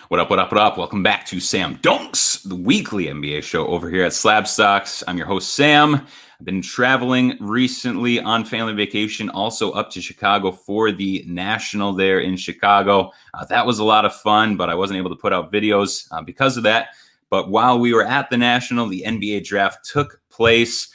What up, what up, what up? Welcome back to Sam Dunks, the weekly NBA show over here at SlabStox. I'm your host, Sam. I've been traveling recently on family vacation, also up to Chicago for the National there in Chicago. That was a lot of fun, but I wasn't able to put out videos because of that. But while we were at the National, the NBA draft took place.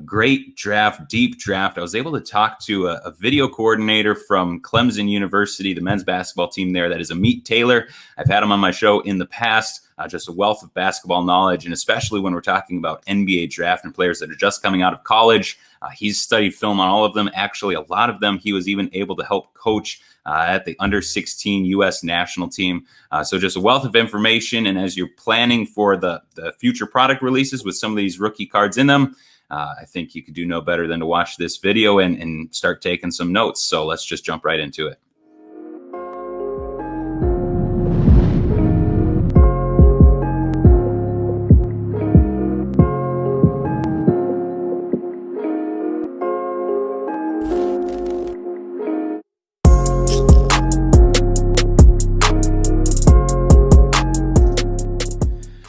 Great draft, deep draft. I was able to talk to a video coordinator from Clemson University, the men's basketball team there. That is Amir Taylor. I've had him on my show in the past. Just a wealth of basketball knowledge, and especially when we're talking about NBA draft and players that are just coming out of college. He's studied film on all of them. Actually, a lot of them he was even able to help coach at the under-16 U.S. national team. So just a wealth of information, and as you're planning for the future product releases with some of these rookie cards in them, I think you could do no better than to watch this video and start taking some notes. So let's just jump right into it.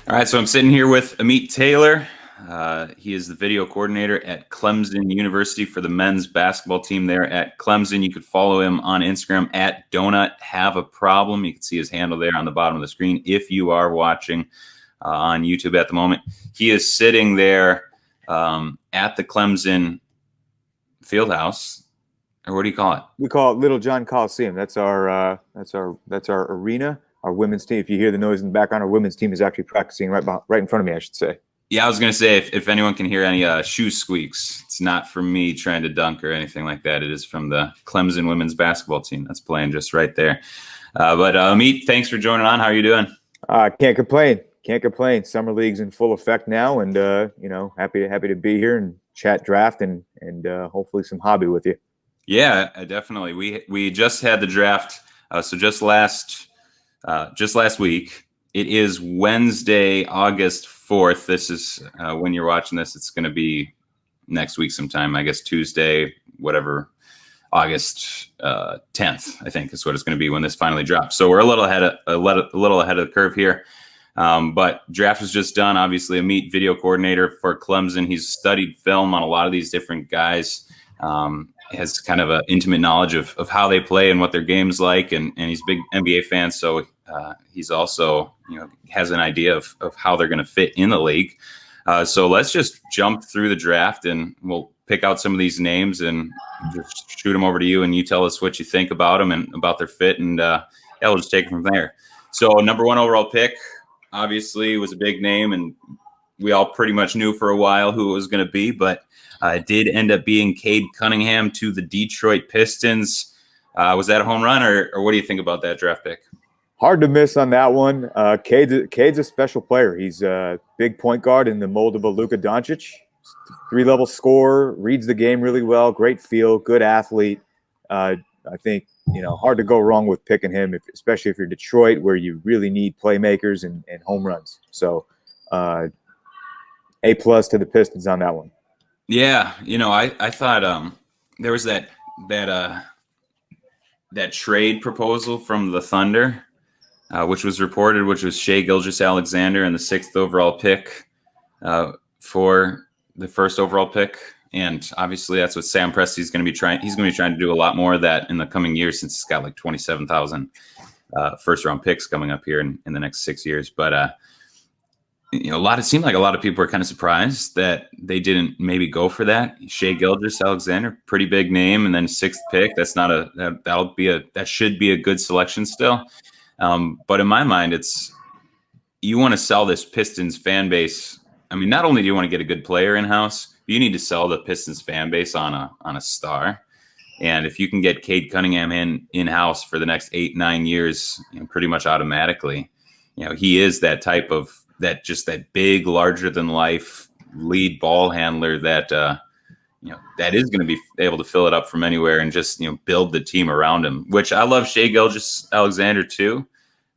All right, so I'm sitting here with Amir Taylor. He is the video coordinator at Clemson University for the men's basketball team there at Clemson. You could follow him on Instagram at DonutHaveAProblem. You can see his handle there on the bottom of the screen if you are watching on YouTube at the moment. He is sitting there at the Clemson Fieldhouse, or what do you call it? We call it Little John Coliseum. That's our arena. Our women's team. If you hear the noise in the background, our women's team is actually practicing right in front of me, I should say. Yeah, I was going to say, if anyone can hear any shoe squeaks, it's not from me trying to dunk or anything like that. It is from the Clemson women's basketball team that's playing just right there. But Amir, thanks for joining on. How are you doing? Can't complain. Can't complain. Summer league's in full effect now, and happy to be here and chat draft and hopefully some hobby with you. Yeah, definitely. We just had the draft, so just last week. It is Wednesday, August 4th. This is when you're watching this. It's going to be next week sometime, I guess Tuesday, whatever, August 10th, I think is what it's going to be when this finally drops. So we're a little ahead of the curve here. But draft was just done. Obviously, Amir, video coordinator for Clemson. He's studied film on a lot of these different guys. Has kind of an intimate knowledge of how they play and what their game's like, and he's a big NBA fan, so he's also has an idea of how they're going to fit in the league. So let's just jump through the draft, and we'll pick out some of these names and just shoot them over to you, and you tell us what you think about them and about their fit, and we'll just take it from there. So number 1 overall pick, obviously, was a big name, and we all pretty much knew for a while who it was going to be, but it did end up being Cade Cunningham to the Detroit Pistons. Was that a home run, or what do you think about that draft pick? Hard to miss on that one. Cade's a special player. He's a big point guard in the mold of a Luka Doncic. 3-level scorer, reads the game really well, great feel, good athlete. I think hard to go wrong with picking him, especially if you're Detroit, where you really need playmakers and home runs. So A+ to the Pistons on that one. Yeah, I thought there was that trade proposal from the Thunder, which was reported, which was Shai Gilgeous-Alexander and the 6th overall pick for the 1st overall pick. And obviously that's what Sam Presti's going to be trying. He's going to be trying to do a lot more of that in the coming years, since he's got like 27,000 first-round picks coming up here in the next 6 years. But it seemed like a lot of people were kind of surprised that they didn't maybe go for that. Shai Gilgeous-Alexander, pretty big name, and then 6th pick. That should be a good selection still. But in my mind, you want to sell this Pistons fan base. I mean, not only do you want to get a good player in-house, but you need to sell the Pistons fan base on a star. And if you can get Cade Cunningham in-house for the next 8-9 years, pretty much automatically, he is that type of that big, larger than life lead ball handler that that is going to be able to fill it up from anywhere and just build the team around him. Which I love Shai Gilgeous-Alexander too,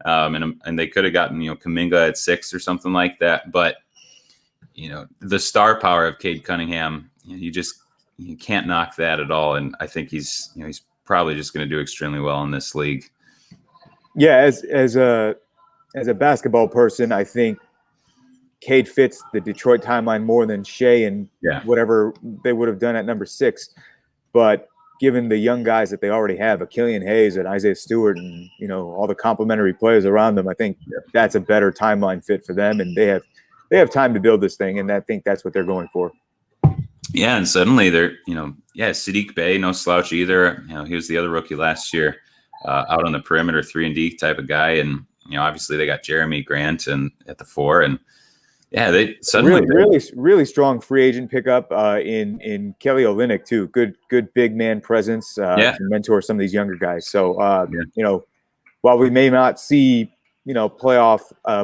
and they could have gotten Kuminga at 6 or something like that. But the star power of Cade Cunningham, you can't knock that at all. And I think he's probably just going to do extremely well in this league. Yeah, as a as a basketball person, I think Cade fits the Detroit timeline more than Shea and whatever they would have done at number 6. But given the young guys that they already have, Killian Hayes and Isaiah Stewart, and all the complementary players around them, I think that's a better timeline fit for them, and they have time to build this thing, and I think that's what they're going for. Yeah, and suddenly they're Sadiq Bey, no slouch either. He was the other rookie last year, out on the perimeter, 3-and-D type of guy, and obviously they got Jeremy Grant and at the 4, and they suddenly really strong free agent pickup in Kelly Olynyk too. Good big man presence to mentor some of these younger guys. So while we may not see playoff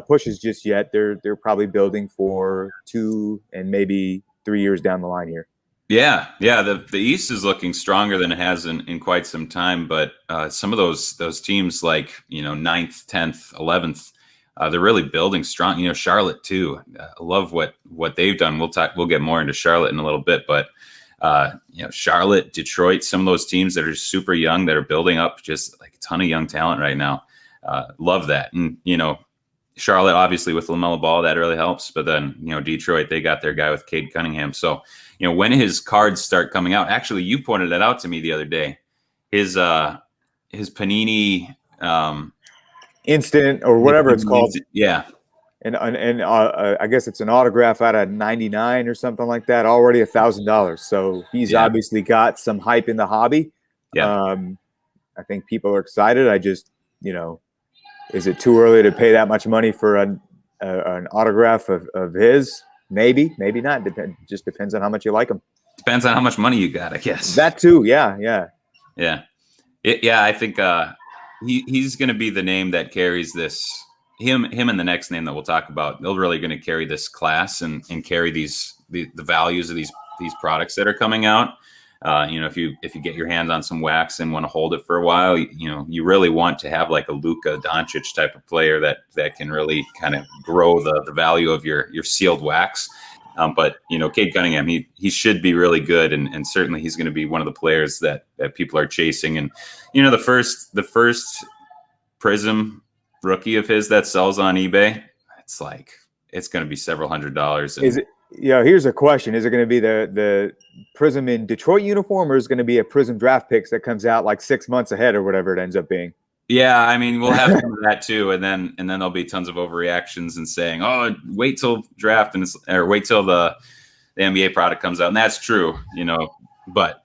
pushes just yet, they're probably building for 2 and maybe 3 years down the line here. Yeah. The East is looking stronger than it has in quite some time, but some of those teams like 9th, 10th, 11th. They're really building strong. Charlotte too. I love what they've done. We'll get more into Charlotte in a little bit, but Charlotte, Detroit, some of those teams that are super young that are building up just like a ton of young talent right now. Love that. And Charlotte obviously with LaMelo Ball, that really helps. But then Detroit, they got their guy with Cade Cunningham. So when his cards start coming out, actually you pointed that out to me the other day. His Panini. Instant or whatever it's called. Yeah. And I guess it's an autograph out of 99 or something like that, already $1,000. So he's obviously got some hype in the hobby. Yeah. I think people are excited. I just, is it too early to pay that much money for an autograph of his? Maybe not. Just depends on how much you like him. Depends on how much money you got, I guess. That too. Yeah. I think, he's going to be the name that carries this. Him and the next name that we'll talk about. They're really going to carry this class and carry the values of these products that are coming out. If you get your hands on some wax and want to hold it for a while, you really want to have like a Luka Doncic type of player that can really kind of grow the value of your sealed wax. But Cade Cunningham, he should be really good, and certainly he's going to be one of the players that people are chasing. And the first Prism rookie of his that sells on eBay, it's going to be several $100s. Is it? Here's a question: is it going to be the Prism in Detroit uniform, or is it going to be a Prism draft picks that comes out like 6 months ahead, or whatever it ends up being? Yeah, I mean, we'll have some of that too, and then there'll be tons of overreactions and saying, "Oh, wait till draft or wait till the NBA product comes out," and that's true, But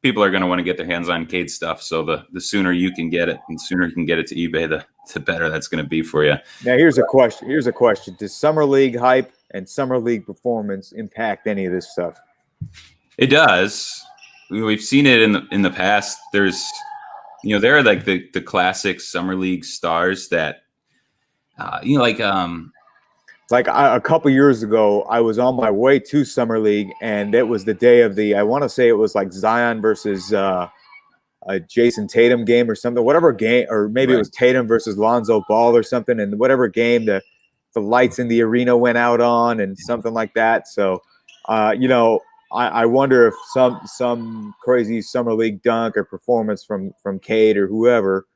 people are going to want to get their hands on Cade stuff, so the sooner you can get it, and sooner you can get it to eBay, the better that's going to be for you. Now, here's a question: does summer league hype and summer league performance impact any of this stuff? It does. We've seen it in the past. There's there are like the classic summer league stars that, like a couple years ago, I was on my way to summer league, and it was the day of I want to say it was like Zion versus a Jason Tatum game or something, whatever game, or maybe it was Tatum versus Lonzo Ball or something, and whatever game the lights in the arena went out on and something like that. So, I wonder if some crazy summer league dunk or performance from Cade or whoever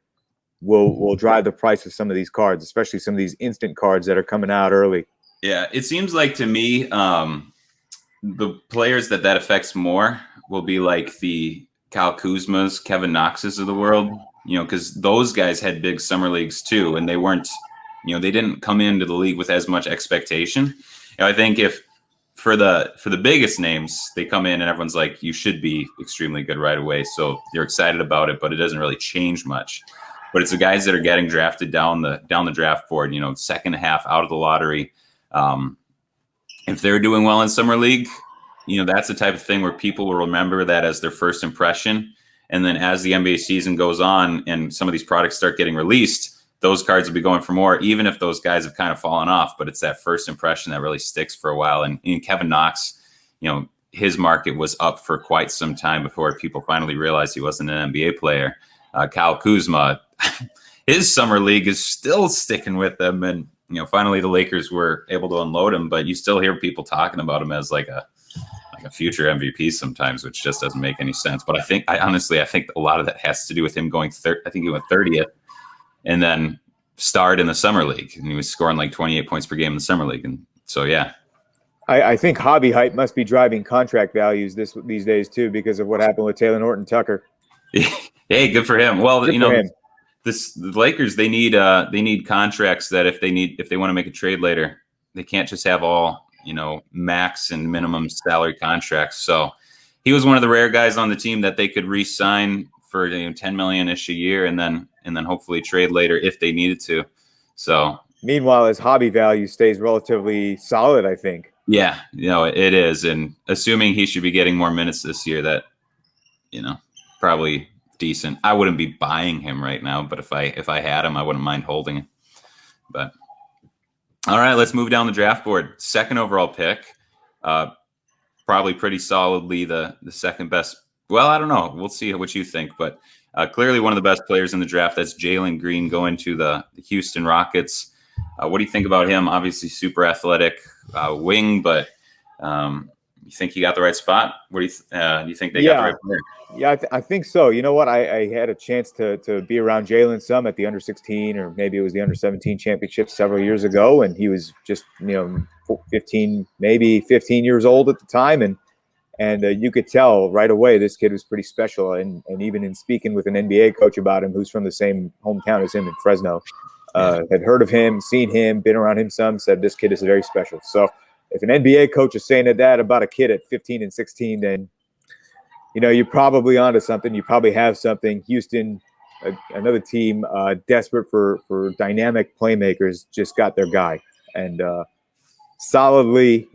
will drive the price of some of these cards, especially some of these instant cards that are coming out early. Yeah, it seems like to me, the players that affects more will be like the Kyle Kuzmas, Kevin Knoxes of the world, because those guys had big summer leagues too, and they weren't, they didn't come into the league with as much expectation. I think if for the biggest names, they come in and everyone's like, you should be extremely good right away. So you're excited about it, but it doesn't really change much. But it's the guys that are getting drafted down the draft board, second half out of the lottery. If they're doing well in summer league, that's the type of thing where people will remember that as their first impression. And then as the NBA season goes on and some of these products start getting released, those cards will be going for more, even if those guys have kind of fallen off. But it's that first impression that really sticks for a while. And Kevin Knox, his market was up for quite some time before people finally realized he wasn't an NBA player. Kyle Kuzma, his summer league is still sticking with them. And, finally the Lakers were able to unload him, but you still hear people talking about him as like a future MVP sometimes, which just doesn't make any sense. But I honestly think a lot of that has to do with him going I think he went 30th. And then starred in the summer league, and he was scoring like 28 points per game in the summer league. And so, yeah. I think hobby hype must be driving contract values these days too, because of what happened with Taylor Horton Tucker. Hey, good for him. Well, Good for him. The Lakers, they need contracts that if they want to make a trade later, they can't just have all, max and minimum salary contracts. So he was one of the rare guys on the team that they could re-sign for $10 million-ish a year, and then hopefully trade later if they needed to. So meanwhile, his hobby value stays relatively solid, I think. Yeah, it is. And assuming he should be getting more minutes this year, that, probably decent. I wouldn't be buying him right now, but if I had him, I wouldn't mind holding him. But all right, let's move down the draft board. Second overall pick, probably pretty solidly the second best. Well, I don't know. We'll see what you think, but clearly one of the best players in the draft. That's Jalen Green going to the Houston Rockets. What do you think about him? Obviously, super athletic wing, but you think he got the right spot? What do you think they got the right player? Yeah, I think so. You know what? I had a chance to be around Jaylen some at the under-16, or maybe it was the under-17 championship several years ago, and he was just 15 years old at the time, and you could tell right away this kid was pretty special. And even in speaking with an NBA coach about him, who's from the same hometown as him in Fresno. Had heard of him, seen him, been around him some, said this kid is very special. So if an NBA coach is saying that about a kid at 15 and 16, then, you're probably onto something. You probably have something. Houston, another team desperate for dynamic playmakers, just got their guy. And solidly,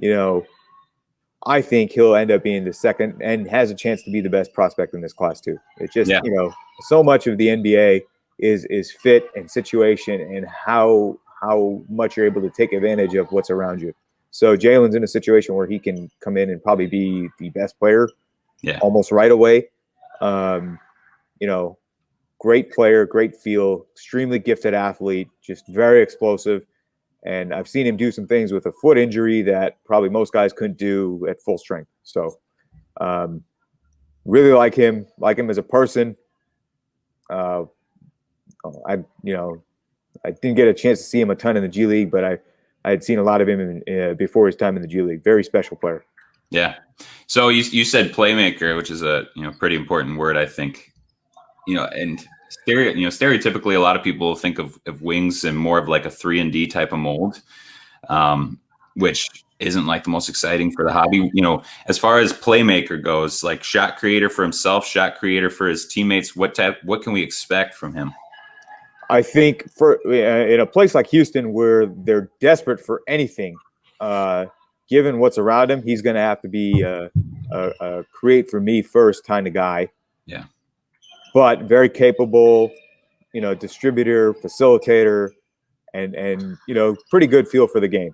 I think he'll end up being the second and has a chance to be the best prospect in this class too. It's just, so much of the NBA is fit and situation and how much you're able to take advantage of what's around you. So Jalen's in a situation where he can come in and probably be the best player almost right away. Great player, great feel, extremely gifted athlete, just very explosive. And I've seen him do some things with a foot injury that probably most guys couldn't do at full strength. So really like him as a person. I didn't get a chance to see him a ton in the G League, but I had seen a lot of him before his time in the G League. Very special player. Yeah. So you said playmaker, which is a pretty important word, I think. And stereotypically, a lot of people think of wings and more of like a 3-and-D type of mold, which isn't like the most exciting for the hobby. As far as playmaker goes, like shot creator for himself, shot creator for his teammates. What can we expect from him? I think in a place like Houston where they're desperate for anything, given what's around him, he's going to have to be a create for me first kind of guy. Yeah. But very capable, distributor, facilitator, and pretty good feel for the game.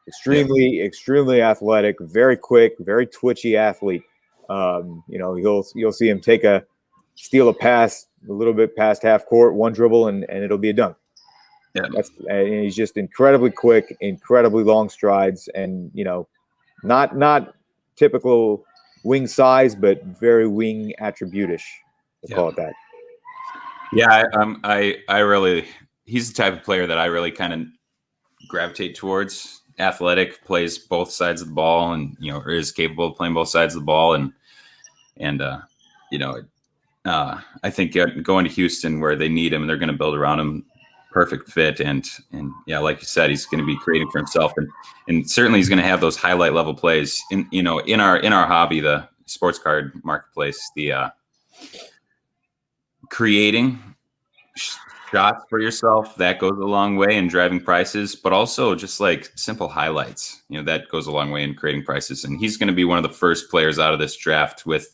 Extremely athletic, very quick, very twitchy athlete. You'll see him steal a pass a little bit past half court, one dribble, and it'll be a dunk. Yeah, and he's just incredibly quick, incredibly long strides, and not typical wing size, but very wing attribute-ish. Call it that. Yeah, I really, he's the type of player that I really kind of gravitate towards. Athletic, plays both sides of the ball, and is capable of playing both sides of the ball, and I think going to Houston where they need him and they're going to build around him, perfect fit, and like you said, he's going to be creating for himself, and certainly he's going to have those highlight level plays in our hobby, the sports card marketplace, the creating shots for yourself, that goes a long way in driving prices, but also just like simple highlights, that goes a long way in creating prices. And he's going to be one of the first players out of this draft with,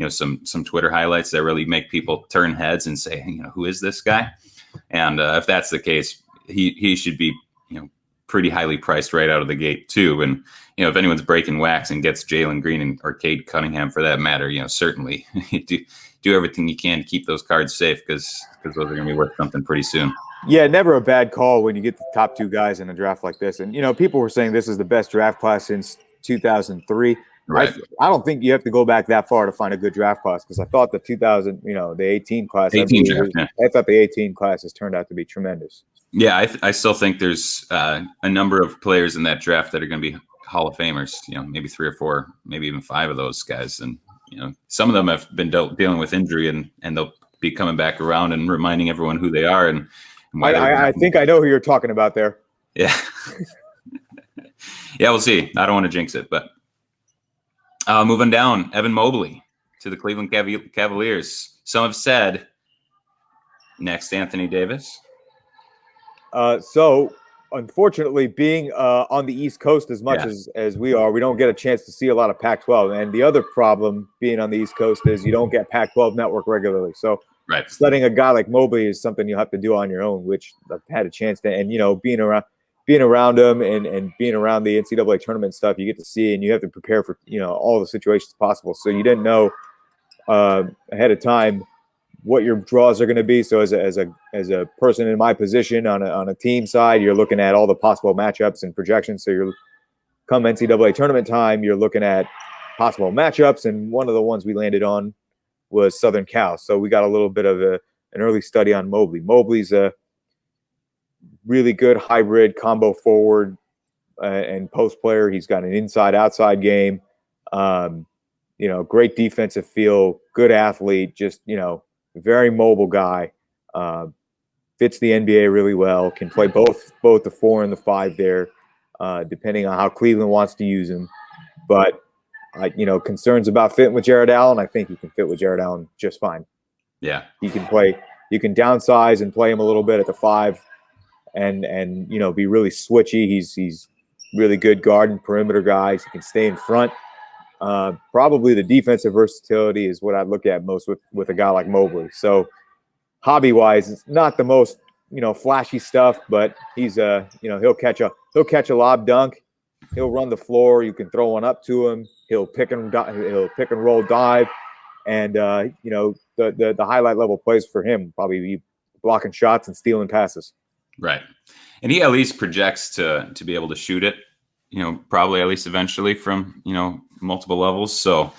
some Twitter highlights that really make people turn heads and say, who is this guy? And if that's the case, he should be, pretty highly priced right out of the gate too. And, if anyone's breaking wax and gets Jaylen Green or Cade Cunningham for that matter, certainly do everything you can to keep those cards safe because those are going to be worth something pretty soon. Yeah, never a bad call when you get the top two guys in a draft like this. And, people were saying this is the best draft class since 2003. Right. I don't think you have to go back that far to find a good draft class, because I thought the 2000, the 18 class, 18 draft, yeah. I thought the 18 class has turned out to be tremendous. Yeah, I still think there's a number of players in that draft that are going to be Hall of Famers. Maybe 3 or 4, maybe even 5 of those guys. And some of them have been dealing with injury, and they'll be coming back around and reminding everyone who they are. And why I think I know who you're talking about there. Yeah. Yeah, we'll see. I don't want to jinx it, but moving down, Evan Mobley to the Cleveland Cavaliers. Some have said next Anthony Davis. So, unfortunately, being on the East Coast as much as we are, we don't get a chance to see a lot of Pac-12. And the other problem being on the East Coast is you don't get Pac-12 network regularly. So, studying a guy like Mobley is something you have to do on your own, which I've had a chance to. And being around him and being around the NCAA tournament stuff, you get to see, and you have to prepare for all the situations possible. So you didn't know ahead of time what your draws are going to be. So as a person in my position on a team side, you're looking at all the possible matchups and projections. So you're come NCAA tournament time, you're looking at possible matchups, and one of the ones we landed on was Southern Cal. So we got a little bit of an early study on Mobley. Mobley's a really good hybrid combo forward and post player. He's got an inside-outside game. Great defensive feel, good athlete, just very mobile guy. Fits the NBA really well. Can play both the 4 and the 5 there, depending on how Cleveland wants to use him. But concerns about fitting with Jared Allen. I think he can fit with Jared Allen just fine. Yeah, he can play. You can downsize and play him a little bit at the 5, and be really switchy. He's really good guarding perimeter guys. He can stay in front. Probably the defensive versatility is what I'd look at most with a guy like Mobley. So hobby-wise, it's not the most flashy stuff, but he's he'll catch a lob dunk. He'll run the floor. You can throw one up to him. He'll pick and roll dive, and the highlight level plays for him probably be blocking shots and stealing passes. Right, and he at least projects to be able to shoot it. Probably at least eventually from multiple levels. So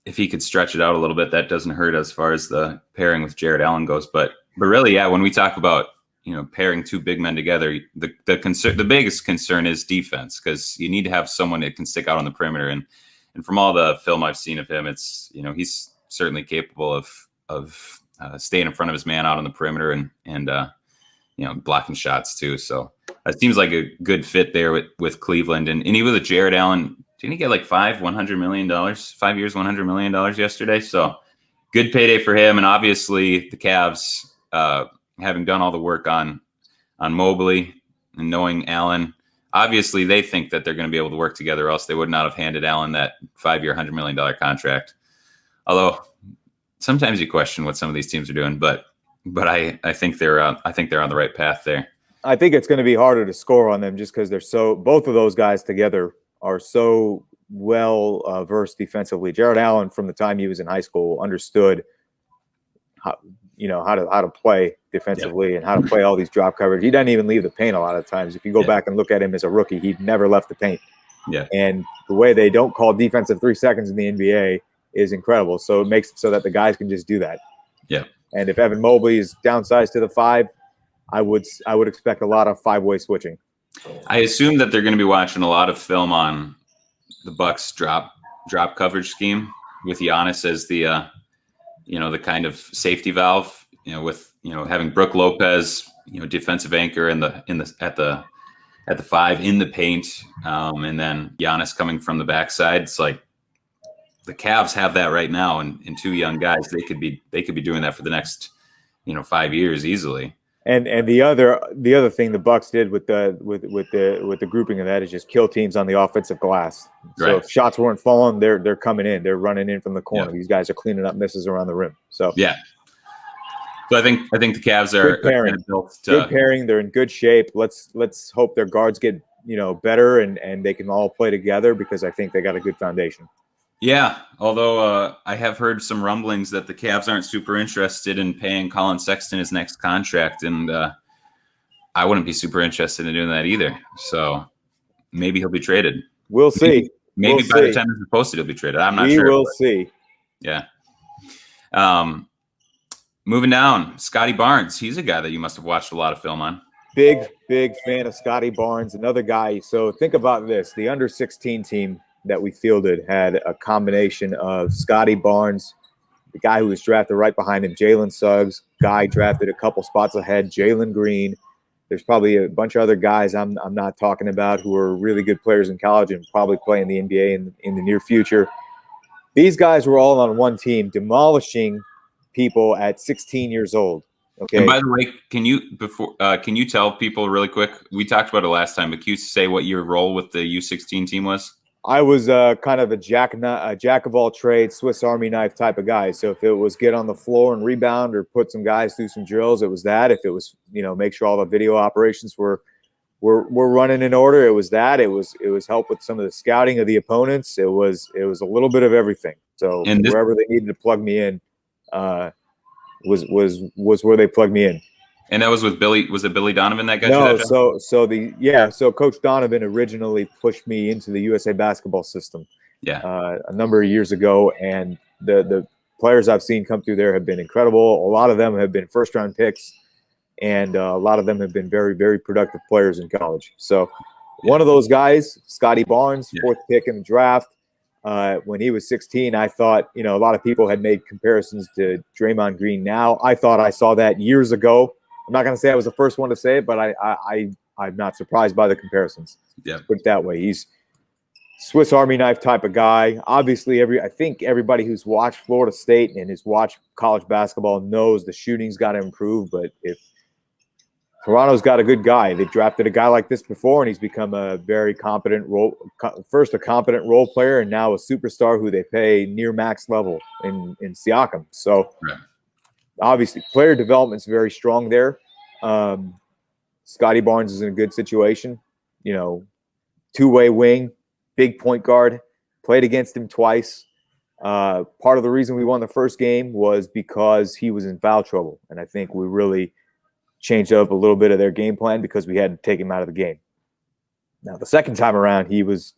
if he could stretch it out a little bit, that doesn't hurt as far as the pairing with Jared Allen goes. But really, yeah, when we talk about pairing 2 big men together, the biggest concern is defense, because you need to have someone that can stick out on the perimeter. And from all the film I've seen of him, it's he's certainly capable of staying in front of his man out on the perimeter and blocking shots too. So it seems like a good fit there with Cleveland. And even with Jared Allen, didn't he get like $100 million, 5 years, $100 million yesterday? So good payday for him. And obviously the Cavs, having done all the work on Mobley and knowing Allen, obviously they think that they're going to be able to work together, or else they would not have handed Allen that 5-year, $100 million contract. Although sometimes you question what some of these teams are doing, but I think they're on the right path there. I think it's going to be harder to score on them just because both of those guys together are so well versed defensively. Jared Allen, from the time he was in high school, understood how to play defensively and how to play all these drop coverage. He doesn't even leave the paint a lot of times. If you go back and look at him as a rookie, he never left the paint. Yeah. And the way they don't call defensive 3 seconds in the NBA is incredible. So it makes it so that the guys can just do that. Yeah. And if Evan Mobley is downsized to the 5, I would expect a lot of 5-way switching. I assume that they're going to be watching a lot of film on the Bucks drop coverage scheme with Giannis as the the kind of safety valve. With having Brook Lopez, defensive anchor at the 5 in the paint, and then Giannis coming from the backside. It's like the Cavs have that right now, and 2 young guys, they could be doing that for the next 5 years easily. And the other thing the Bucks did with the grouping of that is just kill teams on the offensive glass. So if shots weren't falling, they're coming in, they're running in from the corner. These guys are cleaning up misses around the rim. So yeah. So I think the Cavs are kind of built to good pairing. They're in good shape. Let's hope their guards get better and they can all play together, because I think they got a good foundation. Yeah, although I have heard some rumblings that the Cavs aren't super interested in paying Colin Sexton his next contract, and I wouldn't be super interested in doing that either. So maybe he'll be traded. We'll see. maybe by the time this is posted, he'll be traded. I'm not sure. We will see. Yeah. Moving down, Scotty Barnes. He's a guy that you must have watched a lot of film on. Big fan of Scotty Barnes, another guy. So think about this. The under-16 team that we fielded had a combination of Scotty Barnes, the guy who was drafted right behind him, Jaylen Suggs, guy drafted a couple spots ahead, Jalen Green. There's probably a bunch of other guys I'm not talking about who are really good players in college and probably play in the NBA in the near future. These guys were all on one team, demolishing people at 16 years old. Okay. And by the way, can you tell people really quick? We talked about it last time, but can you say what your role with the U16 team was? I was kind of a jack of all trades, Swiss Army knife type of guy. So if it was get on the floor and rebound or put some guys through some drills, it was that. If it was, make sure all the video operations were running in order, it was that. It was help with some of the scouting of the opponents. It was a little bit of everything. So wherever they needed to plug me in was where they plugged me in. And that was with Billy. Was it Billy Donovan that got you that job? So Coach Donovan originally pushed me into the USA basketball system. Yeah. A number of years ago, and the players I've seen come through there have been incredible. A lot of them have been first-round picks, and a lot of them have been very, very productive players in college. So one of those guys, Scotty Barnes, fourth pick in the draft. When he was 16, I thought, a lot of people had made comparisons to Draymond Green now. I thought I saw that years ago. I'm not going to say I was the first one to say it, but I'm not surprised by the comparisons. Yeah. Let's put it that way. He's Swiss Army knife type of guy. Obviously, I think everybody who's watched Florida State and has watched college basketball knows the shooting's got to improve. But if Toronto's got a good guy, they've drafted a guy like this before, and he's become a very competent competent role player, and now a superstar who they pay near max level in Siakam. So. Right. Obviously, player development's very strong there. Scotty Barnes is in a good situation. Two-way wing, big point guard. Played against him twice. Part of the reason we won the first game was because he was in foul trouble, and I think we really changed up a little bit of their game plan because we had to take him out of the game. Now, the second time around, he was,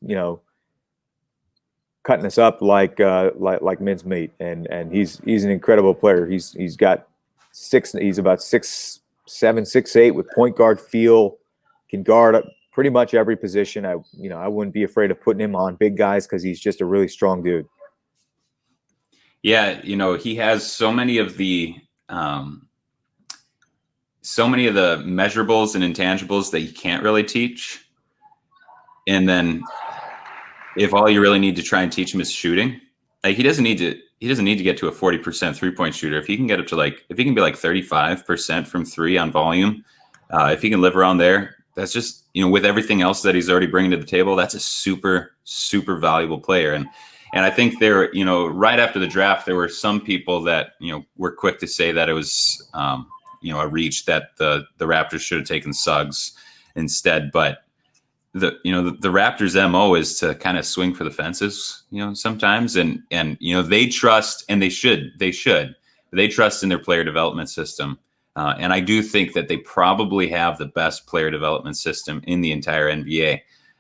cutting us up like mincemeat, and he's an incredible player. He's about 6'7", 6'8" with point guard feel, can guard pretty much every position. I wouldn't be afraid of putting him on big guys because he's just a really strong dude. Yeah, he has so many of the measurables and intangibles that you can't really teach, and then. If all you really need to try and teach him is shooting, like he doesn't need to get to a 40% 3-point shooter. If he can get up to if he can be 35% from three on volume, if he can live around there, that's just, with everything else that he's already bringing to the table, that's a super, super valuable player. And I think there, right after the draft, there were some people that, were quick to say that it was, a reach that the Raptors should have taken Suggs instead. But the Raptors' MO is to kind of swing for the fences, sometimes, and they trust, and they should trust in their player development system, and I do think that they probably have the best player development system in the entire NBA,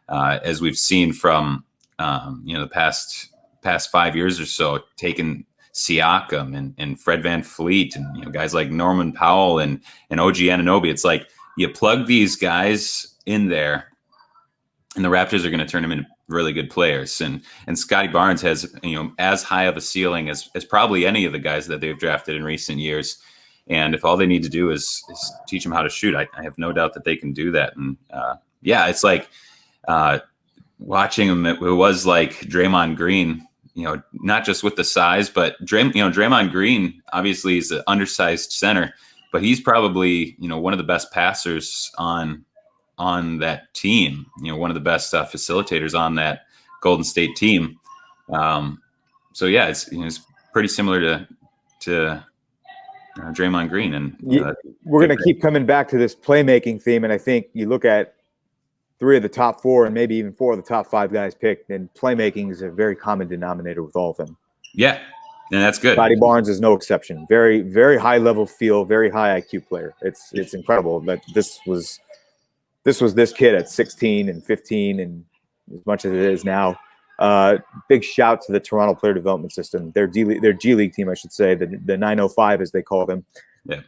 as we've seen from the past 5 years or so, taking Siakam and Fred VanVleet and guys like Norman Powell and OG Anunoby. It's like you plug these guys in there, and the Raptors are going to turn him into really good players. And Scotty Barnes has, as high of a ceiling as probably any of the guys that they've drafted in recent years. And if all they need to do is teach him how to shoot, I have no doubt that they can do that. And it's like watching him. It was like Draymond Green, not just with the size, but Draymond Green obviously is an undersized center, but he's probably, one of the best passers on that team, one of the best facilitators on that Golden State team. It's pretty similar to Draymond Green. And we're going to keep coming back to this playmaking theme. And I think you look at 3 of the top 4 and maybe even 4 of the top 5 guys picked, and playmaking is a very common denominator with all of them. Yeah. And that's good. Scotty Barnes is no exception. Very, very high level feel, very high IQ player. It's incredible that this was this kid at 16 and 15, and as much as it is now, Big shout to the Toronto Player Development System, their G League team, I should say, the 905 as they call them. Yeah.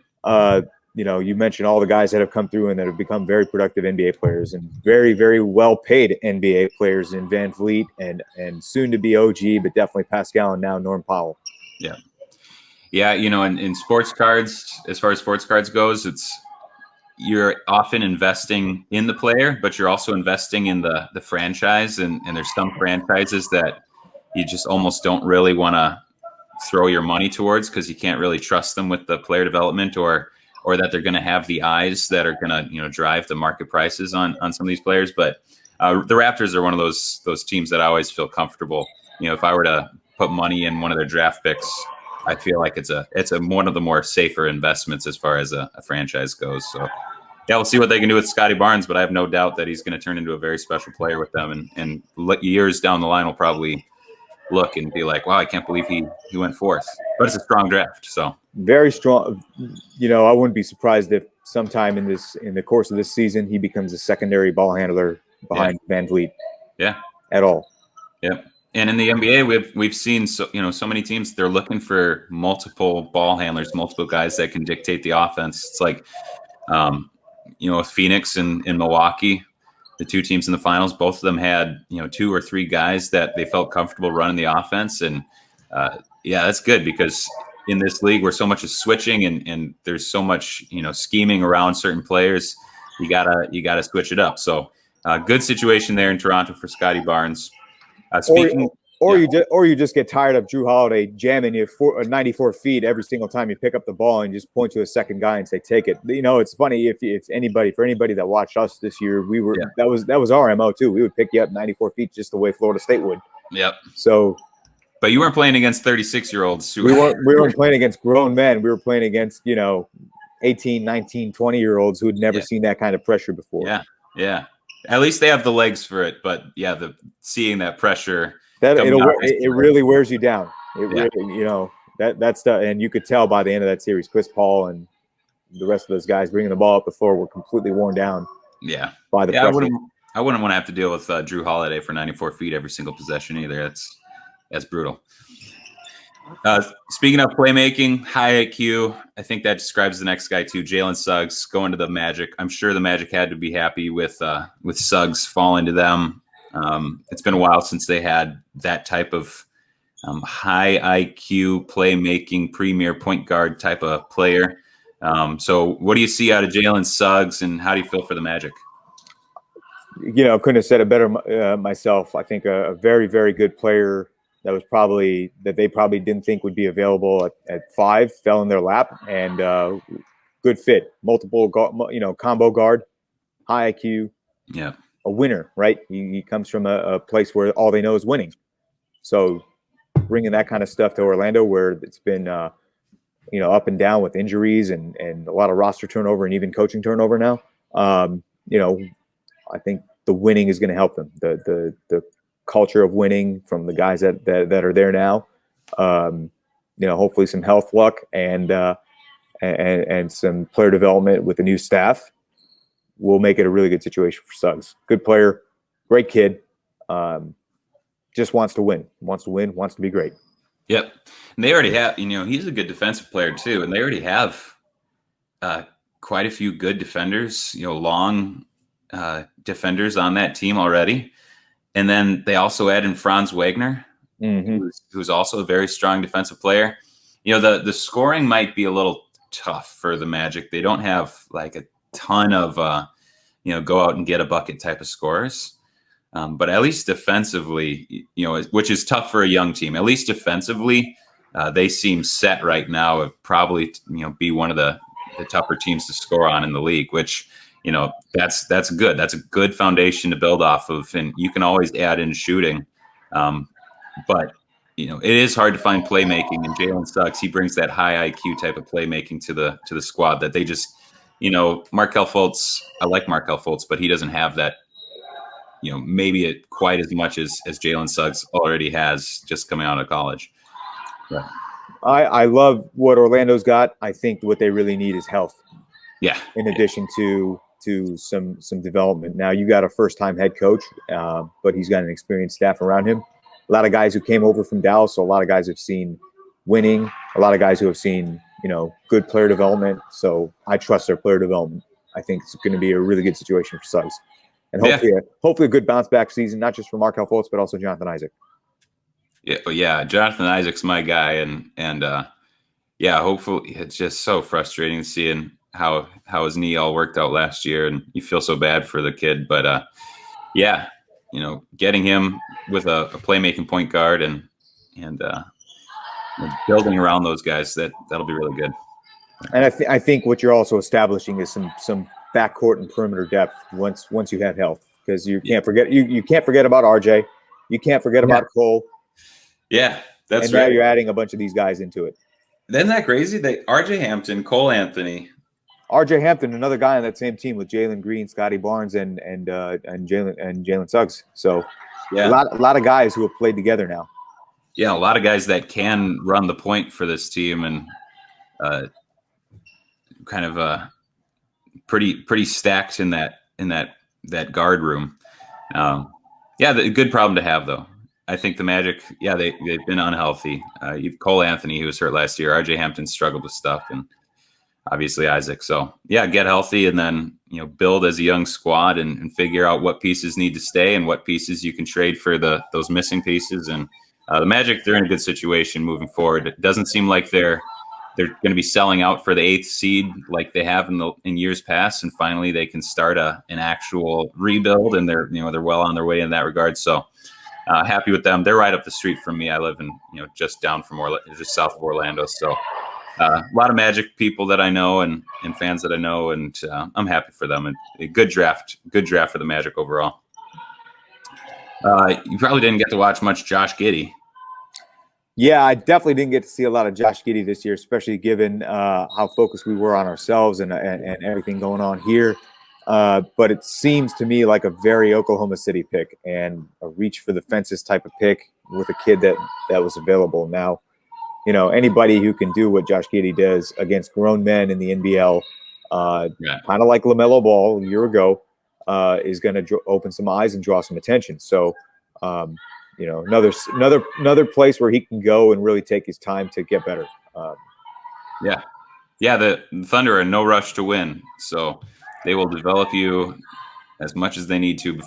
You mentioned all the guys that have come through and that have become very productive NBA players and very, very well-paid NBA players in Van Vliet and soon to be OG, but definitely Pascal and now Norm Powell. Yeah. Yeah. In sports cards, as far as sports cards goes, you're often investing in the player, but you're also investing in the franchise. And there's some franchises that you just almost don't really want to throw your money towards because you can't really trust them with the player development or that they're going to have the eyes that are going to, drive the market prices on some of these players. But the Raptors are one of those teams that I always feel comfortable. If I were to put money in one of their draft picks, I feel like it's one of the more safer investments as far as a franchise goes. So yeah, we'll see what they can do with Scotty Barnes, but I have no doubt that he's going to turn into a very special player with them. And years down the line, will probably look and be like, wow, I can't believe he went fourth. But it's a strong draft. So very strong. I wouldn't be surprised if sometime in the course of this season he becomes a secondary ball handler behind Van Vliet. Yeah. At all. Yeah. And in the NBA, we've seen so many teams, they're looking for multiple ball handlers, multiple guys that can dictate the offense. It's like Phoenix and Milwaukee, the two teams in the finals, both of them had, 2 or 3 guys that they felt comfortable running the offense. And that's good because in this league where so much is switching and there's so much, scheming around certain players, you gotta switch it up. So good situation there in Toronto for Scotty Barnes. You just get tired of Drew Holiday jamming you 94 feet every single time you pick up the ball and just point to a second guy and say, take it. It's funny for anybody that watched us this year, that was our MO too. We would pick you up 94 feet just the way Florida State would. Yep. So, but you weren't playing against 36-year-olds. We weren't playing against grown men. We were playing against, 18, 19, 20-year-olds who had never seen that kind of pressure before. Yeah. Yeah. At least they have the legs for it, but seeing that pressure, it really wears you down. And you could tell by the end of that series, Chris Paul and the rest of those guys bringing the ball up the floor were completely worn down. Yeah, by the pressure. I wouldn't want to have to deal with Drew Holiday for 94 feet every single possession either. That's brutal. Speaking of playmaking, high IQ, I think that describes the next guy too. Jaylen Suggs going to the Magic. I'm sure the Magic had to be happy with Suggs falling to them. It's been a while since they had that type of high IQ playmaking premier point guard type of player. So what do you see out of Jaylen Suggs and how do you feel for the Magic? Couldn't have said it better myself. I think a very, very good player that they probably didn't think would be available at 5 fell in their lap, and good fit, multiple combo guard, high IQ, a winner, right? He comes from a place where all they know is winning. So bringing that kind of stuff to Orlando, where it's been up and down with injuries and a lot of roster turnover and even coaching turnover now. I think the winning is going to help them. The culture of winning from the guys that are there now. Hopefully some health luck and some player development with the new staff will make it a really good situation for Suggs. Good player, great kid. Just wants to win, wants to be great. Yep. And they already have, he's a good defensive player too. And they already have quite a few good defenders, long defenders on that team already. And then they also add in Franz Wagner, who's also a very strong defensive player. The scoring might be a little tough for the Magic. They don't have like a ton of, go out and get a bucket type of scorers. But at least defensively, which is tough for a young team, at least defensively, they seem set right now of probably, be one of the tougher teams to score on in the league, which, that's good. That's a good foundation to build off of. And you can always add in shooting. But, it is hard to find playmaking, and Jaylen Suggs, he brings that high IQ type of playmaking to the squad that they just, Markelle Fultz, I like Markelle Fultz, but he doesn't have that, maybe it quite as much as Jaylen Suggs already has just coming out of college. Yeah. I love what Orlando's got. I think what they really need is health. Yeah. In addition to some development. Now you got a first-time head coach, but he's got an experienced staff around him. a lot of guys who came over from Dallas. So a lot of guys have seen winning, a lot of guys who have seen, good player development. So I trust their player development. I think it's going to be a really good situation for Suggs. And hopefully a good bounce back season, not just for Markelle Fultz, but also Jonathan Isaac. Yeah, Jonathan Isaac's my guy, and hopefully it's just so frustrating seeing how his knee all worked out last year, and you feel so bad for the kid. But getting him with a playmaking point guard and building around those guys, that'll be really good. And I think what you're also establishing is some backcourt and perimeter depth once you have health, because you can't forget you can't forget about RJ, you can't forget about Cole. Yeah, that's and right. Now you're adding a bunch of these guys into it. Isn't that crazy? RJ Hampton, Cole Anthony. RJ Hampton, another guy on that same team with Jalen Green, Scotty Barnes, and Jaylen Suggs. So a lot of guys who have played together now. Yeah, a lot of guys that can run the point for this team, and kind of pretty stacked in that guard room. The good problem to have, though. I think the Magic, they've been unhealthy. Cole Anthony, who was hurt last year, RJ Hampton struggled with stuff, and obviously Isaac. So get healthy, and then build as a young squad and figure out what pieces need to stay and what pieces you can trade for those missing pieces. And the Magic, they're in a good situation moving forward. It doesn't seem like they're going to be selling out for the 8th seed like they have in years past, and finally they can start an actual rebuild, and they're well on their way in that regard. So happy with them. They're right up the street from me. I live in just south of Orlando. So a lot of Magic people that I know and fans that I know, and I'm happy for them. And a good draft for the Magic overall. You probably didn't get to watch much Josh Giddey. Yeah, I definitely didn't get to see a lot of Josh Giddey this year, especially given how focused we were on ourselves and everything going on here. But it seems to me like a very Oklahoma City pick and a reach for the fences type of pick with a kid that was available. Now, anybody who can do what Josh Giddey does against grown men in the NBL, kind of like LaMelo Ball a year ago, is going to open some eyes and draw some attention. So, another place where he can go and really take his time to get better. The Thunder are in no rush to win, so they will develop you as much as they need to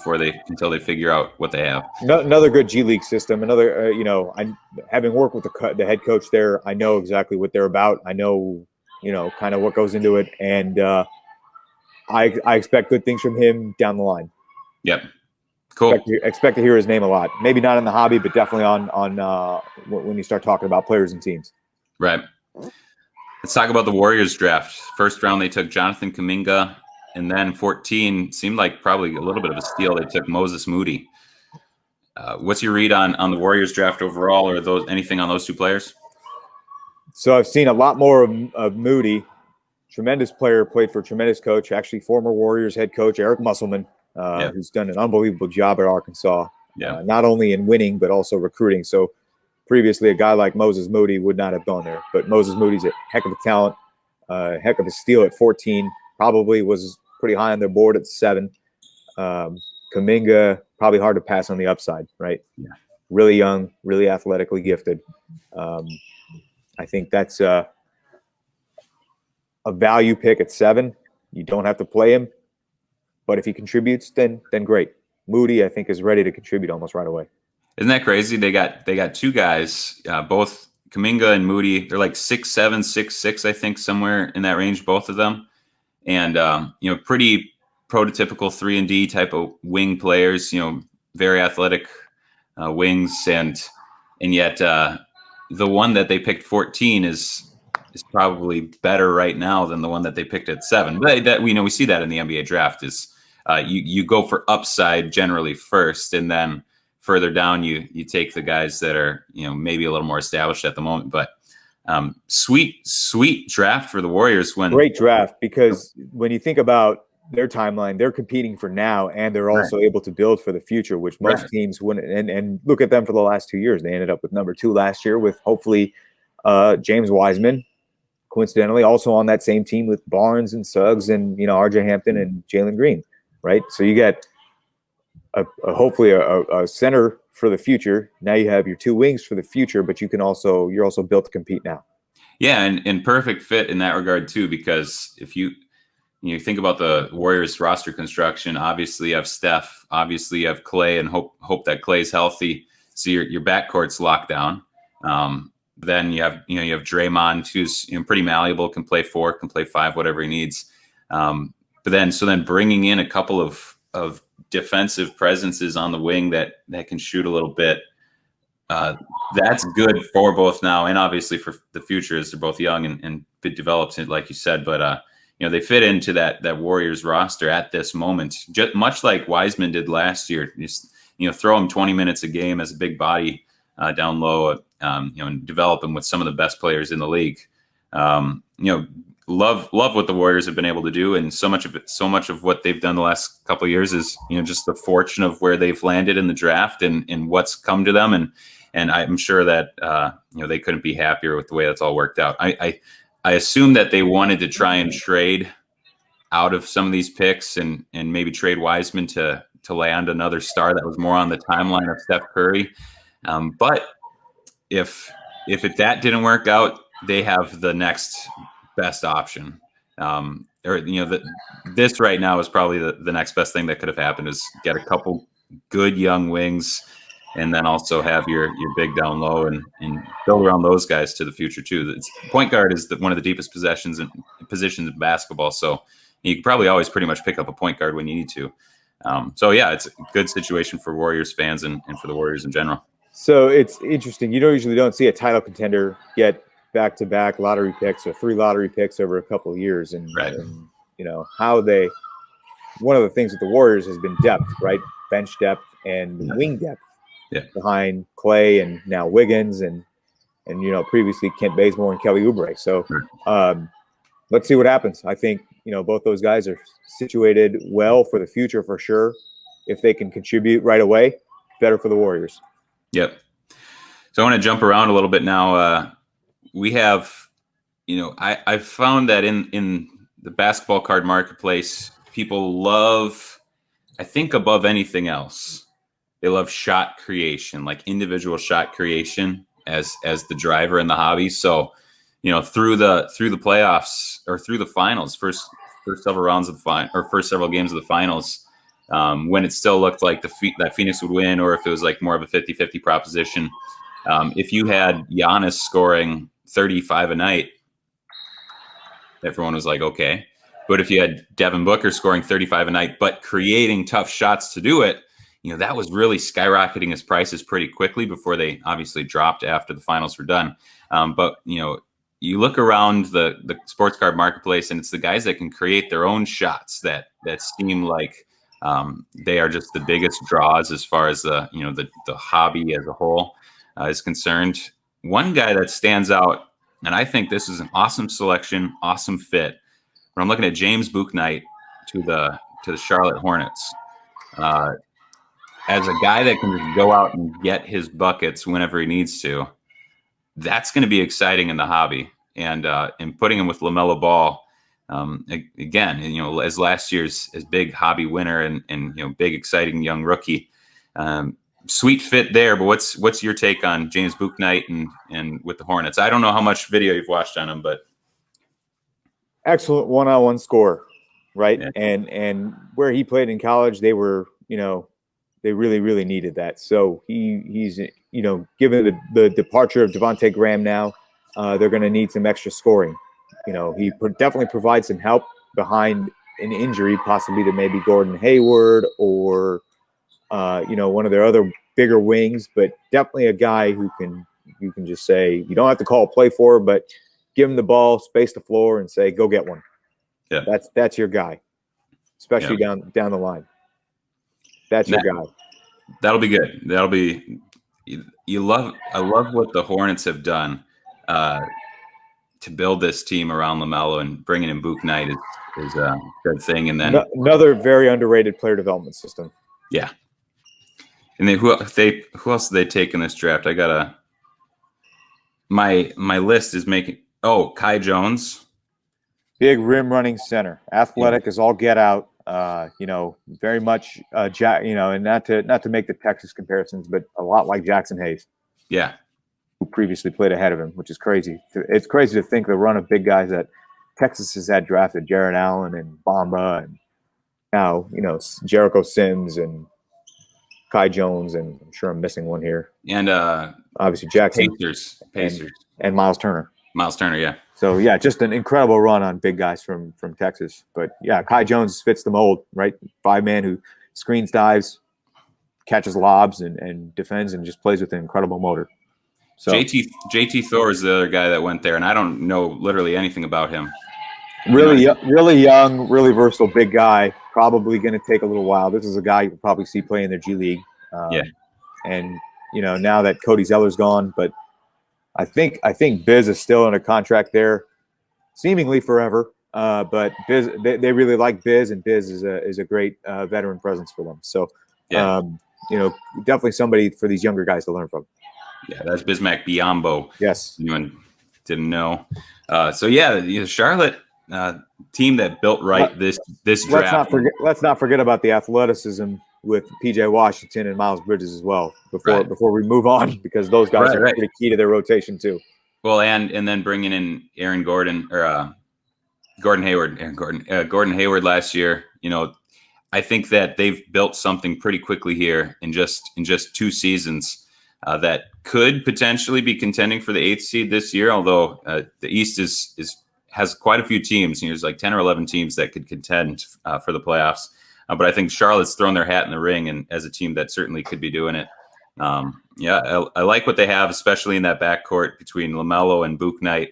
until they figure out what they have. Another good G League system. Another, having worked with the head coach there, I know exactly what they're about. I know, kind of what goes into it, and I expect good things from him down the line. Yep. Cool. Expect to hear his name a lot. Maybe not in the hobby, but definitely on when you start talking about players and teams. Right. Let's talk about the Warriors draft. First round, they took Jonathan Kuminga, and then 14 seemed like probably a little bit of a steal. They took Moses Moody. What's your read on the Warriors draft overall, or anything on those two players? So I've seen a lot more of Moody. Tremendous player, played for a tremendous coach, actually former Warriors head coach Eric Musselman, who's done an unbelievable job at Arkansas, not only in winning but also recruiting. So previously a guy like Moses Moody would not have gone there, but Moses Moody's a heck of a talent, heck of a steal at 14, probably was pretty high on their board at 7. Kuminga, probably hard to pass on the upside, right? Yeah. Really young, really athletically gifted. I think that's a value pick at 7. You don't have to play him, but if he contributes, then great. Moody, I think, is ready to contribute almost right away. Isn't that crazy? They got two guys, both Kuminga and Moody. They're like 6'7", 6'6", I think, somewhere in that range, both of them. And pretty prototypical 3-and-D type of wing players. Very athletic wings, and yet the one that they picked 14 is probably better right now than the one that they picked at 7. But that we see that in the NBA draft is you go for upside generally first, and then further down you take the guys that are maybe a little more established at the moment. But sweet draft for the Warriors. Great draft, because when you think about their timeline, they're competing for now, and they're also able to build for the future, which most teams wouldn't. And look at them for the last 2 years. They ended up with number 2 last year with hopefully James Wiseman, coincidentally also on that same team with Barnes and Suggs and RJ Hampton and Jalen Green, right? So you get hopefully a center for the future. Now you have your 2 wings for the future, but you're also built to compete now. Yeah, and perfect fit in that regard too, because if you think about the Warriors roster construction, obviously you have Steph, obviously you have Clay, and hope that Clay's healthy, so your backcourt's locked down. Then you have Draymond, who's pretty malleable, can play 4, can play 5, whatever he needs. But then bringing in a couple of defensive presences on the wing that can shoot a little bit. That's good for both now and obviously for the future, as they're both young and developed, like you said. But they fit into that Warriors roster at this moment, just much like Wiseman did last year. Just throw him 20 minutes a game as a big body down low, and develop him with some of the best players in the league. Love what the Warriors have been able to do, and so much of what they've done the last couple of years is just the fortune of where they've landed in the draft and what's come to them, and I'm sure that they couldn't be happier with the way that's all worked out. I assume that they wanted to try and trade out of some of these picks and maybe trade Wiseman to land another star that was more on the timeline of Steph Curry, but if that didn't work out, they have the next best option. This right now is probably the next best thing that could have happened, is get a couple good young wings and then also have your big down low and build around those guys to the future too. Point guard is one of the deepest positions in basketball, so you can probably always pretty much pick up a point guard when you need to. So yeah, it's a good situation for Warriors fans and for the Warriors in general. So it's interesting. You usually don't see a title contender get back-to-back lottery picks or 3 lottery picks over a couple of years, and, right. and one of the things with the Warriors has been depth, right? Bench depth and wing depth behind Clay and now Wiggins and previously Kent Bazemore and Kelly Oubre. So let's see what happens. I think both those guys are situated well for the future for sure. If they can contribute right away, better for the Warriors. Yep. So I want to jump around a little bit now. We have, I've found that in the basketball card marketplace, people love, I think above anything else, they love shot creation, like individual shot creation as the driver in the hobby. So, through the playoffs or through the finals, first several rounds of the first several games of the finals, when it still looked like that Phoenix would win, or if it was like more of a 50-50 proposition, if you had Giannis scoring 35 a night, everyone was like, okay. But if you had Devin Booker scoring 35 a night, but creating tough shots to do it, that was really skyrocketing his prices pretty quickly before they obviously dropped after the finals were done. But you look around the sports card marketplace, and it's the guys that can create their own shots that seem like they are just the biggest draws as far as the hobby as a whole is concerned. One guy that stands out, and I think this is an awesome selection, awesome fit. When I'm looking at James Bouknight to the Charlotte Hornets, as a guy that can just go out and get his buckets whenever he needs to, that's going to be exciting in the hobby. And putting him with LaMelo Ball, again, as last year's as big hobby winner and big exciting young rookie. Sweet fit there, but what's your take on James Bouknight and with the Hornets? I don't know how much video you've watched on him, but excellent one-on-one scorer, right? Yeah. And where he played in college, they were, they really, really needed that. So he's given the departure of Devontae Graham now, they're going to need some extra scoring. He definitely provides some help behind an injury, possibly to maybe Gordon Hayward or one of their other bigger wings, but definitely a guy who you can just say, you don't have to call a play for, but give him the ball, space the floor, and say, go get one. Yeah. That's your guy, especially down the line. That's your guy. That'll be good. That'll be I love what the Hornets have done to build this team around LaMelo, and bringing in Bouknight is a good thing. And then another very underrated player development system. Yeah. And then who else did they take in this draft? I gotta my list is making Kai Jones. Big rim running center. Athletic is all get out. Very much Jack. And not to make the Texas comparisons, but a lot like Jackson Hayes. Yeah. Who previously played ahead of him, which is crazy. It's crazy to think the run of big guys that Texas has had drafted, Jared Allen and Bamba, and now, Jericho Sims and Kai Jones, and I'm sure I'm missing one here. And obviously Jackson. Pacers. And Miles Turner. Yeah. So, yeah, just an incredible run on big guys from Texas. But, yeah, Kai Jones fits the mold, right? 5-man who screens, dives, catches lobs, and defends and just plays with an incredible motor. So JT Thor is the other guy that went there, and I don't know literally anything about him. Really young, really versatile, big guy. Probably going to take a little while. This is a guy you will probably see play in their G League. And now that Cody Zeller's gone, but I think Biz is still in a contract there, seemingly forever. But Biz, they really like Biz, and Biz is a great veteran presence for them. So, definitely somebody for these younger guys to learn from. Yeah, that's Bismack Biyombo. Yes, anyone didn't know. Charlotte. Team that built this draft. Let's not forget about the athleticism with PJ Washington and Miles Bridges as well before we move on, because those guys are pretty key to their rotation too. Well, and then bringing in Gordon Hayward last year. I think that they've built something pretty quickly here in just 2 seasons that could potentially be contending for the 8th seed this year. Although the East has quite a few teams. There's like 10 or 11 teams that could contend for the playoffs. But I think Charlotte's thrown their hat in the ring, and as a team that certainly could be doing it. I like what they have, especially in that backcourt between LaMelo and Bouknight.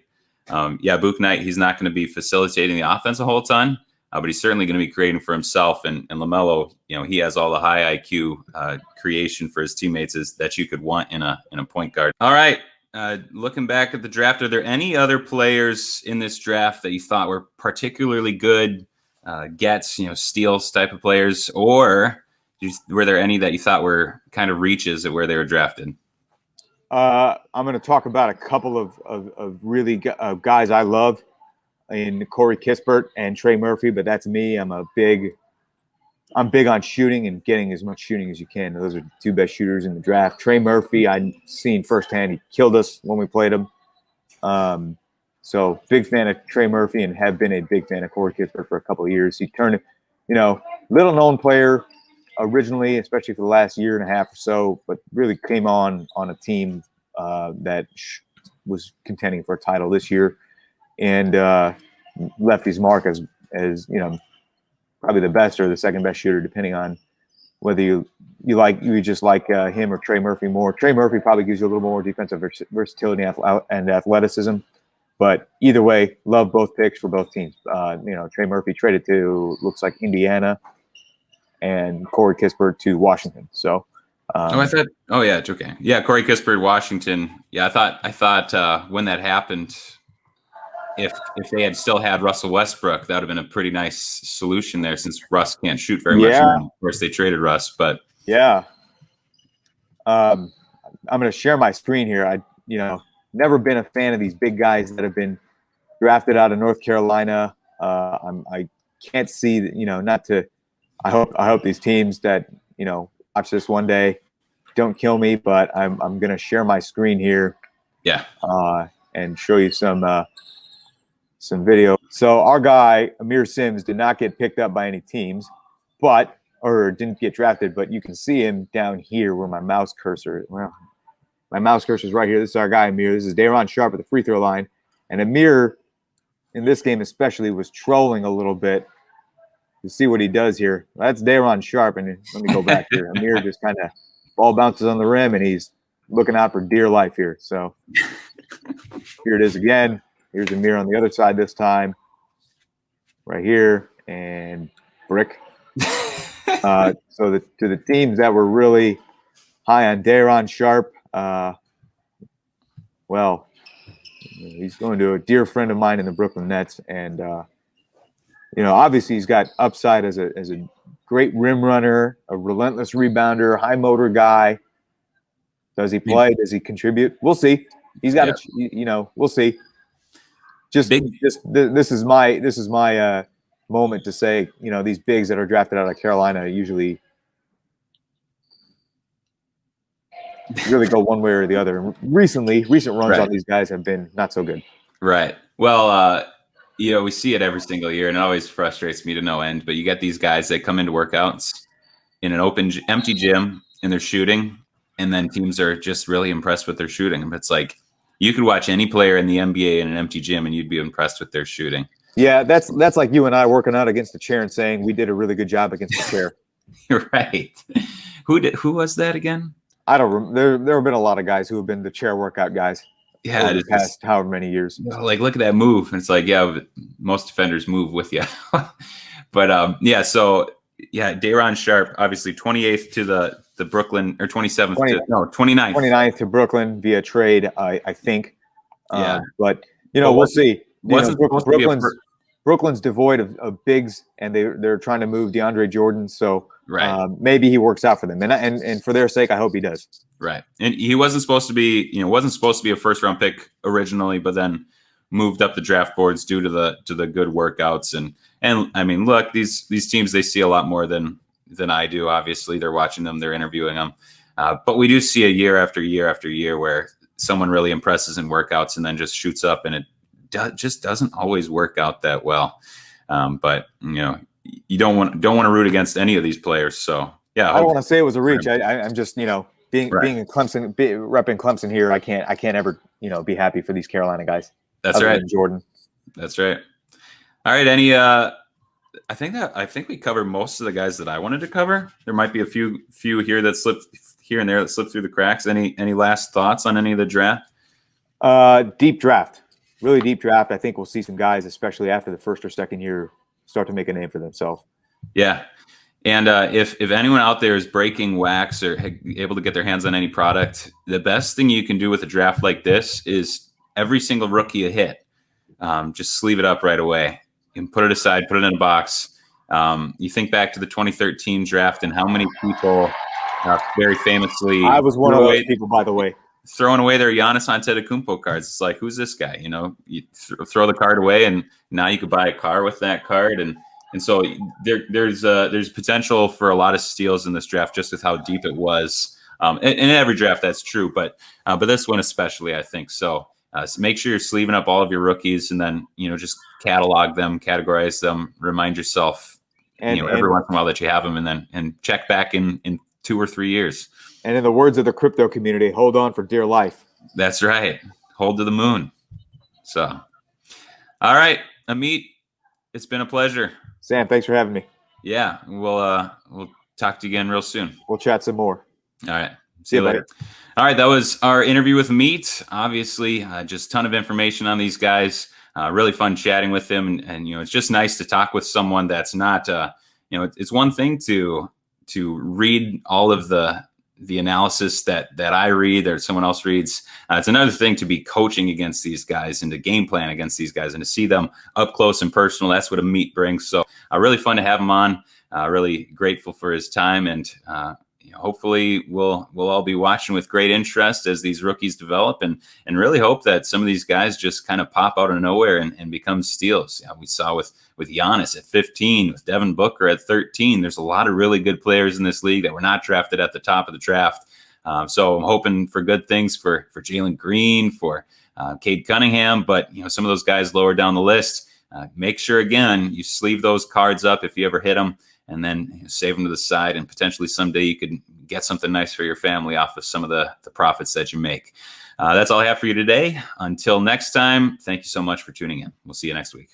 Bouknight, he's not going to be facilitating the offense a whole ton, but he's certainly going to be creating for himself. And LaMelo, he has all the high IQ creation for his teammates that you could want in a point guard. All right. Looking back at the draft, are there any other players in this draft that you thought were particularly good steals type of players, or were there any that you thought were kind of reaches at where they were drafted? I'm going to talk about a couple of really guys I love in Corey Kissbert and Trey Murphy, but that's me. I'm big on shooting and getting as much shooting as you can. Those are the 2 best shooters in the draft. Trey Murphy, I've seen firsthand. He killed us when we played him. So big fan of Trey Murphy, and have been a big fan of Corey Kissbert for a couple of years. He turned, little known player originally, especially for the last year and a half or so, but really came on a team that was contending for a title this year, and left his mark as probably the best or the second best shooter, depending on whether you just like him or Trey Murphy more. Trey Murphy probably gives you a little more defensive versatility and athleticism, but either way, love both picks for both teams. Trey Murphy traded to, looks like, Indiana, and Corey Kissbert to Washington. So, it's okay. Yeah, Corey Kissbert, Washington. Yeah, I thought when that happened, if they had still had Russell Westbrook, that would have been a pretty nice solution there, since Russ can't shoot very much. And of course, they traded Russ, but I'm going to share my screen here. I never been a fan of these big guys that have been drafted out of North Carolina. I can't see that. I hope these teams that watch this one day don't kill me, but I'm going to share my screen here. Yeah. And show you some video. So our guy, Amir Sims, did not get picked up by any teams, or didn't get drafted, but you can see him down here where my mouse cursor is right here. This is our guy, Amir. This is Day'Ron Sharpe at the free throw line. And Amir, in this game especially, was trolling a little bit. You see what he does here. That's Day'Ron Sharpe. And let me go back here. Amir just kind of ball bounces on the rim, and he's looking out for dear life here. So here it is again. Here's Amir on the other side this time. Right here. And brick. To the teams that were really high on Day'Ron Sharpe, he's going to a dear friend of mine in the Brooklyn Nets, and obviously he's got upside as a great rim runner, a relentless rebounder, high motor guy. Does he play? Does he contribute? We'll see. He's got we'll see. This is my moment to say, these bigs that are drafted out of Carolina usually really go one way or the other. And recent runs on these guys have been not so good. Right. Well, we see it every single year, and it always frustrates me to no end. But you get these guys that come into workouts in an empty gym, and they're shooting, and then teams are just really impressed with their shooting. It's like you could watch any player in the NBA in an empty gym, and you'd be impressed with their shooting. Yeah, that's like you and I working out against the chair and saying we did a really good job against the chair. You're right. Who was that again? I don't remember. There have been a lot of guys who have been the chair workout guys. Yeah, the past however many years. Like, look at that move. It's like, yeah, most defenders move with you. But yeah, so yeah, Day'Ron Sharpe, obviously 28th to the Brooklyn, or 27th 29th. 29th to Brooklyn via trade, I think. Yeah, but we'll see. Brooklyn's devoid of bigs, and they're trying to move DeAndre Jordan. So maybe he works out for them, and for their sake, I hope he does. Right, and he wasn't supposed to be, a first round pick originally, but then moved up the draft boards due to the good workouts. And I mean, look, these teams, they see a lot more than I do. Obviously, they're watching them, they're interviewing them, but we do see a year after year after year where someone really impresses in workouts and then just shoots up, and it just doesn't always work out that well. But you don't want to root against any of these players. So yeah, I don't want to say it was a reach. I'm just being in Clemson, repping Clemson here. I can't ever be happy for these Carolina guys. That's right, Jordan. That's right. All right, any I think we covered most of the guys that I wanted to cover. There might be a few here that slipped here and there that slipped through the cracks. Any last thoughts on any of the draft? Deep draft. Really deep draft. I think we'll see some guys, especially after the first or second year, start to make a name for themselves. Yeah. And if anyone out there is breaking wax or able to get their hands on any product, the best thing you can do with a draft like this is every single rookie you hit, just sleeve it up right away and put it aside, put it in a box. You think back to the 2013 draft and how many people very famously... I was one of those people, by the way. Throwing away their Giannis Antetokounmpo cards. It's like, who's this guy? You throw the card away, and now you could buy a car with that card. And so there's potential for a lot of steals in this draft, just with how deep it was. In every draft, that's true, but this one especially, I think so. So make sure you're sleeving up all of your rookies, and then just catalog them, categorize them, remind yourself, every once in a while that you have them, and check back in 2 or 3 years. And in the words of the crypto community, hold on for dear life. That's right. Hold to the moon. So, all right, Amit, it's been a pleasure. Sam, thanks for having me. Yeah, we'll talk to you again real soon. We'll chat some more. All right. See you later. All right, that was our interview with Amit. Obviously, just a ton of information on these guys. Really fun chatting with them, and it's just nice to talk with someone that's not it's one thing to read all of the analysis that I read or someone else reads. It's another thing to be coaching against these guys and to game plan against these guys and to see them up close and personal. That's what Amit brings. So really fun to have him on. Really grateful for his time, and hopefully we'll all be watching with great interest as these rookies develop, and really hope that some of these guys just kind of pop out of nowhere and become steals. We saw with Giannis at 15, with Devin Booker at 13. There's a lot of really good players in this league that were not drafted at the top of the draft. So I'm hoping for good things for Jalen Green, for Cade Cunningham, but some of those guys lower down the list. Make sure, again, you sleeve those cards up if you ever hit them, and then save them to the side, and potentially someday you could get something nice for your family off of some of the profits that you make. That's all I have for you today. Until next time, thank you so much for tuning in. We'll see you next week.